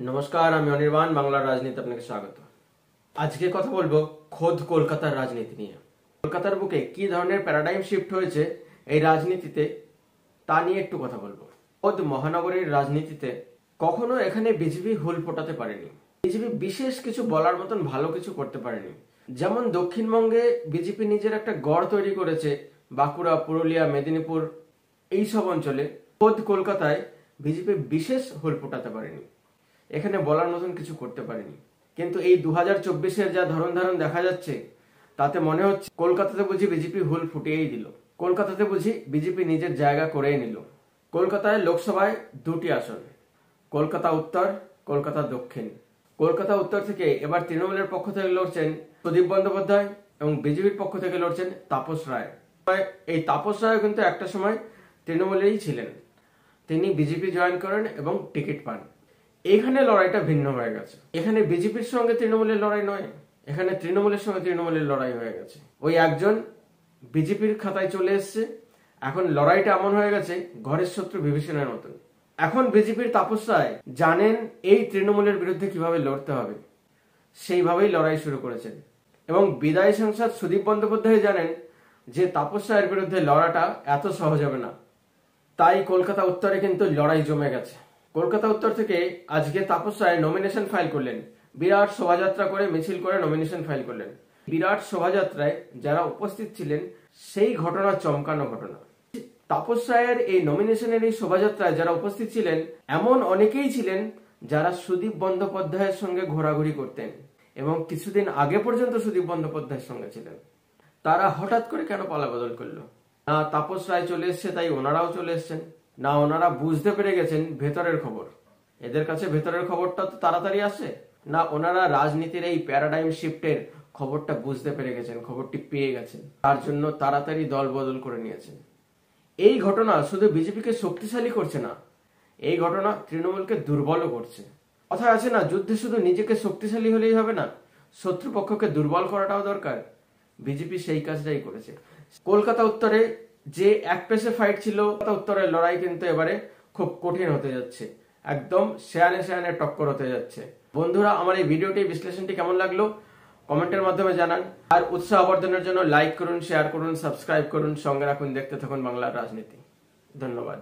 নমস্কার, আমি অনির্বাণ। বাংলার রাজনীতি আপনাকে স্বাগত। আজকে কথা বলবো খোদ কলকাতার রাজনীতি নিয়ে। কলকাতার বুকে কি ধরনের প্যারাডাইম শিফট হয়েছে এই রাজনীতিতে তা নিয়ে একটু কথা বলবো। খোদ মহানগরীর রাজনীতিতে কখনো এখানে বিজেপি হুল ফোটাতে পারেনি। বিজেপি বিশেষ কিছু বলার মতন ভালো কিছু করতে পারেনি। যেমন দক্ষিণবঙ্গে বিজেপি নিজের একটা গড় তৈরি করেছে, বাঁকুড়া, পুরুলিয়া, মেদিনীপুর এইসব অঞ্চলে। খোদ কলকাতায় বিজেপি বিশেষ হুল ফোটাতে পারেনি, এখানে বলার মতন কিছু করতে পারেনি। কিন্তু এই 2024-এর যা ধরন দেখা যাচ্ছে তাতে মনে হচ্ছে কলকাতাতে বুঝি বিজেপি হুল ফুটিয়েই দিল। কলকাতাতে বুঝি বিজেপি নিজের জায়গা করেই নিল। কলকাতায় লোকসভায় দুটি আসন, কলকাতা উত্তর, কলকাতা দক্ষিণ। কলকাতা উত্তর থেকে এবার তৃণমূলের পক্ষ থেকে লড়ছেন প্রদীপ বন্দ্যোপাধ্যায় এবং বিজেপির পক্ষ থেকে লড়ছেন তাপস রায়। এই তাপস রায় কিন্তু একটা সময় তৃণমূলেই ছিলেন, তিনি বিজেপি জয়েন করেন এবং টিকিট পান। এখানে লড়াইটা ভিন্ন হয়ে গেছে। এখানে বিজেপির সঙ্গে তৃণমূলের লড়াই নয়, এখানে তৃণমূলের সঙ্গে তৃণমূলের লড়াই হয়ে গেছে। ওই একজন বিজেপির খাতায় চলে এসছে। এখন লড়াইটা এমন হয়ে গেছে ঘরের শত্রু বিভীষণের মতন। এখন বিজেপির তাপস রায় জানেন এই তৃণমূলের বিরুদ্ধে কিভাবে লড়তে হবে, সেইভাবেই লড়াই শুরু করেছেন। এবং বিদায়ী সাংসদ সুদীপ বন্দ্যোপাধ্যায় জানেন যে তাপস রায়ের বিরুদ্ধে লড়াটা এত সহজ হবে না। তাই কলকাতা উত্তরে কিন্তু লড়াই জমে গেছে। কলকাতা উত্তর থেকে আজকে তাপস রায় নমিনেশন ফাইল করলেন, বিরাট শোভাযাত্রা করে মিছিল করে নমিনেশন ফাইল করলেন। বিরাট শোভাযাত্রায় যারা উপস্থিত ছিলেন সেই ঘটনা চমকানো ঘটনা। তাপস রায়ের এই নমিনেশনের এই শোভাযাত্রায় যারা উপস্থিত ছিলেন এমন অনেকেই ছিলেন যারা সুদীপ বন্দ্যোপাধ্যায়ের সঙ্গে ঘোরাঘুরি করতেন এবং কিছুদিন আগে পর্যন্ত সুদীপ বন্দ্যোপাধ্যায়ের সঙ্গে ছিলেন। তারা হঠাৎ করে কেন পালাবদল করলো? না তাপস রায় চলে এসছে তাই ওনারাও চলে এসছেন, না ওনারা বুঝতে পেরে গেছেন ভেতরের খবর। এদের কাছে ভেতরের খবরটা তো তাড়াতাড়ি আসে না, ওনারা রাজনীতির এই প্যারাডাইম শিফটের খবরটা বুঝতে পেরে গেছেন, খবরটি পেয়ে গেছেন, তার জন্য তাড়াতাড়ি দল বদল করে নিয়েছেন। এই ঘটনা শুধু বিজেপিকে শক্তিশালী করছে না, এই ঘটনা তৃণমূলকে দুর্বলও করছে। কথা আছে না, যুদ্ধে শুধু নিজেকে শক্তিশালী হলেই হবে না, শত্রুপক্ষকে দুর্বল করাটাও দরকার। বিজেপি সেই কাজটাই করেছে। কলকাতা উত্তরে যে এক পেশে ফাইট ছিল, কলকাতা উত্তরের লড়াই কিন্তু এবারে খুব কঠিন হতে যাচ্ছে, একদম শেয়ানে টক্কর হতে যাচ্ছে। বন্ধুরা, আমার এই ভিডিওটি বিশ্লেষণটি কেমন লাগলো কমেন্টের মাধ্যমে জানান। আর উৎসাহ বর্ধনের জন্য লাইক করুন, শেয়ার করুন, সাবস্ক্রাইব করুন, সঙ্গে রাখুন, দেখতে থাকুন বাংলার রাজনীতি। ধন্যবাদ।